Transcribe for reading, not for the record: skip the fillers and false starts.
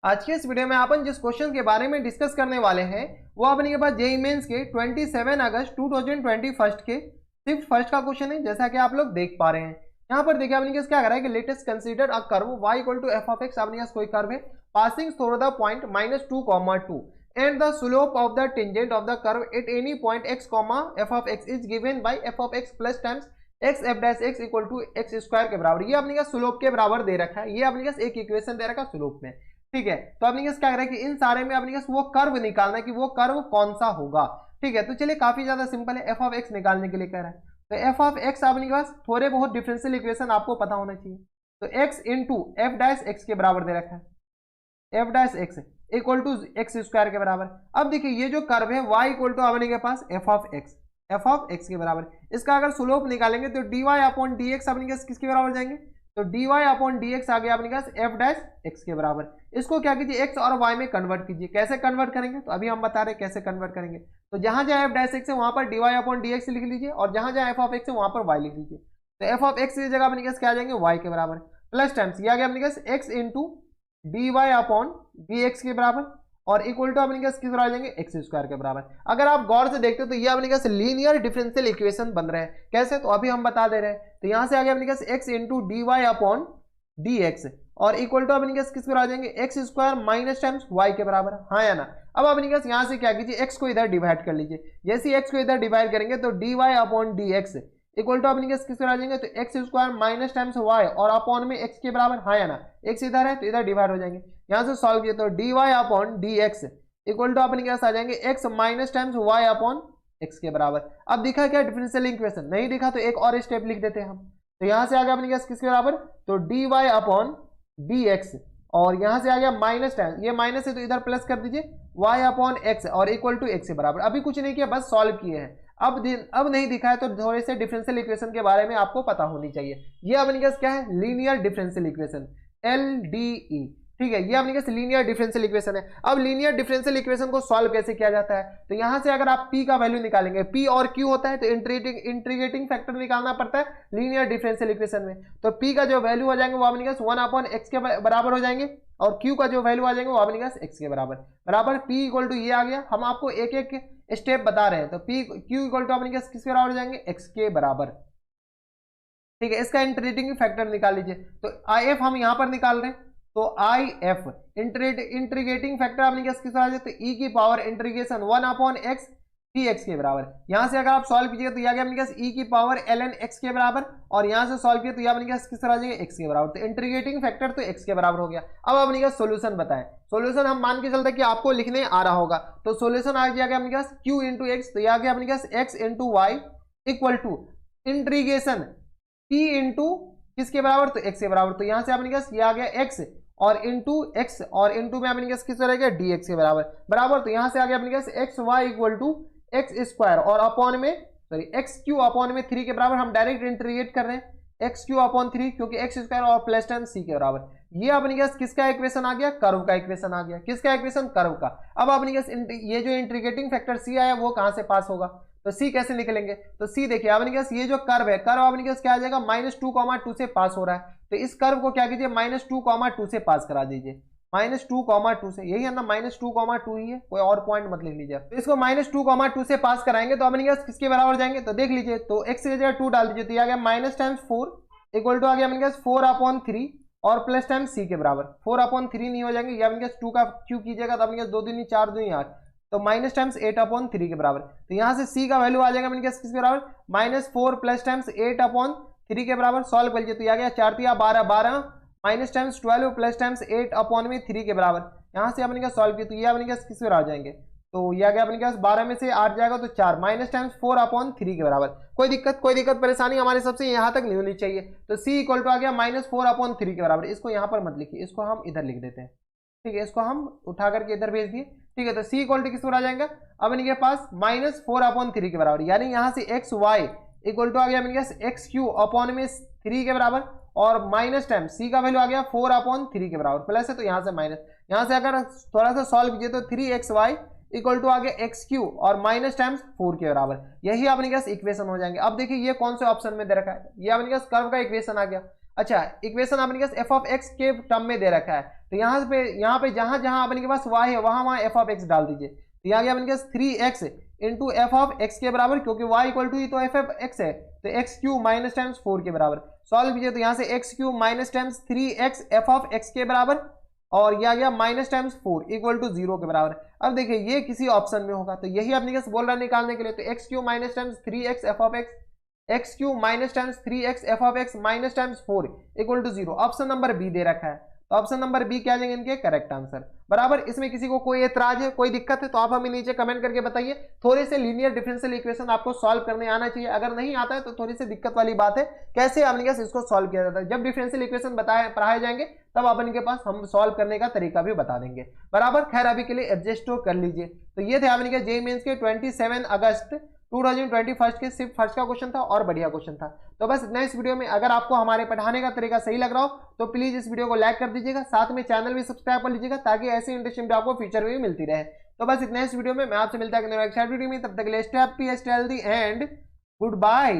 आज के इस वीडियो में अपन जिस क्वेश्चन के बारे में डिस्कस करने वाले हैं वो अपने के पास जेईई मेंस के 27 अगस्त 2021 के शिफ्ट फर्स्ट का क्वेश्चन है, जैसा कि आप लोग देख पा रहे हैं। यहाँ पर देखिए अपने क्या करा है कि let's consider a curve y equal to F of X. अपने पास कोई कर्व है passing through the point -2, and the slope of the tangent of the curve at any point x, f of x is given by f of x plus times x f dash x equal to x square के बराबर। ये अपने का slope के बराबर दे रखा है। ये अपने का एक इक्वेशन दे रखा है स्लोप में, ठीक है। तो अपने क्या कर रहा है कि इन सारे में अपने वो कर्व निकालना है कि वो कर्व कौन सा होगा, ठीक है। तो चलिए काफी ज्यादा सिंपल है, एफ ऑफ एक्स निकालने के लिए कह रहा है। तो एफ ऑफ एक्स अपने पास थोड़े बहुत डिफरेंशियल इक्वेशन आपको पता होना चाहिए। तो X into F dash X के बराबर दे रखा है, F dash X equal to x square के बराबर। अब देखिए ये जो कर्व है y इक्वल टू अपने के पास एफ ऑफ एक्स के बराबर। इसका अगर स्लोप निकालेंगे तो dy अपॉन डी एक्स अपने किसके बराबर जाएंगे, तो dy अपॉन डी एक्स आ गया अपने पास एफ डैश एक्स के बराबर। इसको क्या कीजिए x और y में कन्वर्ट कीजिए। कैसे कन्वर्ट करेंगे तो अभी हम बता रहे हैं कैसे कन्वर्ट करेंगे। तो जहां जहां एफ डैश एक्स है वहां पर dy अपॉन डी एक्स लिख लीजिए, और जहां जहां एफ ऑफ एक्स है वहां पर y लिख लीजिए। तो एफ ऑफ एक्स की जगह अपने पास क्या आ जाएंगे y के बराबर, प्लस टाइम्स ये आ गया अपने पास x into D Y upon D X के बराबर, और इक्वल टू अपने किस बराबर जाएंगे एक्स स्क्वायर के बराबर। अगर आप गौर से देखते हो तो ये अपने पास लीनियर डिफरेंशियल इक्वेशन बन रहे हैं। कैसे, तो अभी हम बता दे रहे हैं। तो यहां से आ गया अपने पास x into D Y upon D x, और इक्वल टू अपने किस बराबर जाएंगे x square minus times y के बराबर, हाँ या ना। अब अपने पास यहां से क्या कीजिए एक्स को इधर डिवाइड कर लीजिए। जैसे एक्स को इधर डिवाइड करेंगे तो D Y upon D X equal to अपने किस बराबर जाएंगे, तो X square minus times Y और अपॉन में एक्स के बराबर, हाँ या ना। एक्स इधर है तो इधर डिवाइड हो जाएंगे। यहां से सॉल्व किया तो D Y upon D X equal to अपने पास आ जाएंगे X minus times Y upon X के बराबर। अब दिखा क्या डिफरेंशियल इक्वेशन, नहीं दिखा तो एक और स्टेप लिख देते हैं हम। तो यहां से आ गया अपने पास किसके बराबर, तो D Y upon D x, और यहां से आ गया माइनस टाइम, ये माइनस है तो इधर प्लस कर दीजिए y अपॉन एक्स, और इक्वल टू एक्स के बराबर। अभी कुछ नहीं किया, बस सॉल्व किए हैं। अब नहीं दिखा है तो थोड़े से डिफरेंशियल इक्वेशन के बारे में आपको पता होनी चाहिए। ये अपने पास क्या है, लीनियर डिफरेंशियल इक्वेशन, LDE, ठीक है। ये अपने पास लीनियर डिफरेंशियल इक्वेशन है। अब लीनियर डिफरेंशियल इक्वेशन को सॉल्व कैसे किया जाता है, तो यहां से अगर आप p का वैल्यू निकालेंगे, p और q होता है तो इंटीग्रेटिंग फैक्टर निकालना पड़ता है लीनियर डिफरेंशियल इक्वेशन में। तो p का जो वैल्यू हो जाएंगे वो अपने पास 1 अपॉन x के बराबर हो जाएंगे, और q का जो वैल्यू आ जाएंगे वो अपने पास x के बराबर p इक्वल टू ये आ गया। हम आपको एक एक स्टेप बता रहे हैं। तो q इक्वल टू अपने पास किसके बराबर हो जाएंगे, x के बराबर, ठीक है। इसका इंटीग्रेटिंग फैक्टर निकाल लीजिए। तो if हम यहां पर निकाल रहे हैं, तो IF इंटीग्रेटिंग फैक्टर अपने किस आ जाए, तो e की power integration 1 upon x px के बराबर। यहां से अगर आप सॉल्व कीजिएगा तो यह आ गया अपने पास e की पावर ln x के बराबर, और यहां से सॉल्व किया तो यह अपने पास किस तरह आ जाएगा x के बराबर। तो इंटीग्रेटिंग फैक्टर तो x के बराबर हो गया। अब अपने पास सोल्यूशन बताएं। सोल्यूशन हम मान के चलते कि आपको लिखने आ रहा होगा। तो सोल्यूशन आ गया अपने पास q इंटू एक्स, तो यह आ गया अपने पास x into Y equal to integration p into किसके बराबर, तो x के बराबर। तो यहां से अपने पास ये आ गया x और इंटू एक्स, और इंटू में अपने पास किस तरह गया डी एक्स के बराबर। तो यहां से आ गया अपने पास x y equal to x square, और अपॉन में सॉरी एक्स क्यू अपॉन में 3 के बराबर। हम डायरेक्ट इंटीग्रेट कर रहे हैं एक्स क्यू अपॉन 3, क्योंकि एक्स स्क्वायर और प्लस टाइम सी के बराबर। ये अपने पास किसका इक्वेशन आ गया, कर्व का इक्वेशन आ गया। किसका इक्वेशन, कर्व का। अब अपने पास ये जो इंटीग्रेटिंग फैक्टर सी आया वो कहां से पास होगा, तो सी कैसे निकलेंगे। तो सी देखिए अपने पास ये जो कर्व है, कर्व अपने पास क्या आ जाएगा -2, से पास हो रहा है। तो इस कर्व को क्या कीजिए -2, से पास करा दीजिए, -2, से, यही है ना, -2, ही है, कोई और पॉइंट मत लिख लीजिए। तो इसको -2, से पास कराएंगे तो अपने पास किसके बराबर जाएंगे, तो देख लीजिए। तो x की जगह 2 डाल दीजिए, तो ये आ गया माइनस टाइम्स 4 इक्वल टू आ गया अपने पास 4 अपॉन 3 और प्लस टाइम्स सी के बराबर। 4 अपॉन 3 नहीं हो जाएंगे, ये अपने पास 2 का क्यू कीजिएगा तो अपने पास 2 दूनी 4 दूनी 8, तो माइनस टाइम्स 8 अपॉन 3 के बराबर। तो यहां से c का वैल्यू आ जाएगा अपने पास किसके बराबर, -4 प्लस टाइम्स 8 अपॉन 3 के बराबर। सॉल्व कर लीजिए तो ये आ गया 4 × 12 minus times 12 plus times 8 upon में 3 के बराबर। यहां से अपने का सॉल्व किया तो ये अपने पास किस बराबर जाएंगे, तो ये आ गया अपने पास 12 में से 8 जाएगा तो 4 माइनस टाइम्स 4 अपॉन 3 के बराबर। कोई दिक्कत परेशानी हमारे सबसे यहाँ तक नहीं होनी चाहिए। तो c इक्वल टू आ गया -4 अपॉन 3 के बराबर। इसको यहाँ पर मत लिखिए, इसको हम इधर लिख देते हैं, ठीक है। इसको हम उठा करके इधर भेज दिए, ठीक है। तो c इक्वल टू किस पर आ जाएगा, अब इनके पास -4 अपॉन 3 के बराबर, यानी यहाँ से एक्स वाई इक्वल टू आ गया अपने पास एक्स क्यू अपॉन में 3 के बराबर, और माइनस टाइम c का वैल्यू आ गया 4 अपॉन 3 के बराबर, प्लस है तो यहाँ से माइनस। यहाँ से अगर थोड़ा सा सॉल्व कीजिए तो 3xy इक्वल टू आ गया एक्स क्यू और माइनस टाइम्स 4 के बराबर। यही अपने पास इक्वेशन हो जाएंगे। अब देखिए ये कौन से ऑप्शन में दे रखा है, ये अपने पास कर्व का इक्वेशन आ गया। अच्छा इक्वेशन आपने पास एफ ऑफ एक्स के टर्म में दे रखा है, तो यहाँ पे जहां जहां आपके पास वाई है वहां वहां एफ ऑफ एक्स डाल दीजिए। तो यहाँ गया आपके पास 3x into F of x के बराबर, क्योंकि y इक्वल टू तो एफ ऑफ एक्स है, तो एक्स क्यू माइनस टाइम्स 4 के बराबर। सॉल्व कीजिए तो यहाँ से x cube minus times 3x f of x के बराबर, और यह आ गया माइनस टाइम्स 4 इक्वल टू 0 के बराबर। अब देखिए ये किसी ऑप्शन में होगा, तो यही अपने पास बोल रहा है निकालने के लिए, तो x cube minus times 3x f of x, x cube minus times 3x f of x minus times 4 equal to 0। Option number B दे रखा है, तो ऑप्शन नंबर बी क्या आ जाएंगे इनके करेक्ट आंसर बराबर। इसमें किसी को कोई एतराज है, कोई दिक्कत है तो आप हमें नीचे कमेंट करके बताइए। थोड़े से लीनियर डिफरेंशियल इक्वेशन आपको सॉल्व करने आना चाहिए, अगर नहीं आता है तो थोड़ी सी दिक्कत वाली बात है, कैसे आपने कैसे इसको सॉल्व किया जाता है। जब डिफरेंशियल इक्वेशन पढ़ाए जाएंगे तब अपन के पास हम सॉल्व करने का तरीका भी बता देंगे बराबर। खैर अभी के लिए एडजस्ट कर लीजिए। तो ये थे आपने जेईई मेंस के 27 अगस्त 2021 के सिर्फ फर्स्ट का क्वेश्चन था और बढ़िया क्वेश्चन था। तो बस इतना इस वीडियो में। अगर आपको हमारे पढ़ाने का तरीका सही लग रहा हो तो प्लीज इस वीडियो को लाइक कर दीजिएगा, साथ में चैनल भी सब्सक्राइब कर लीजिएगा ताकि ऐसी इंटरेस्टिंग वीडियो आपको फ्यूचर में भी मिलती रहे। तो बस इतना इस वीडियो में। मैं आपसे मिलता है नेक्स्ट वीडियो में, तब तक के लिए stay happy, stay healthy and good bye.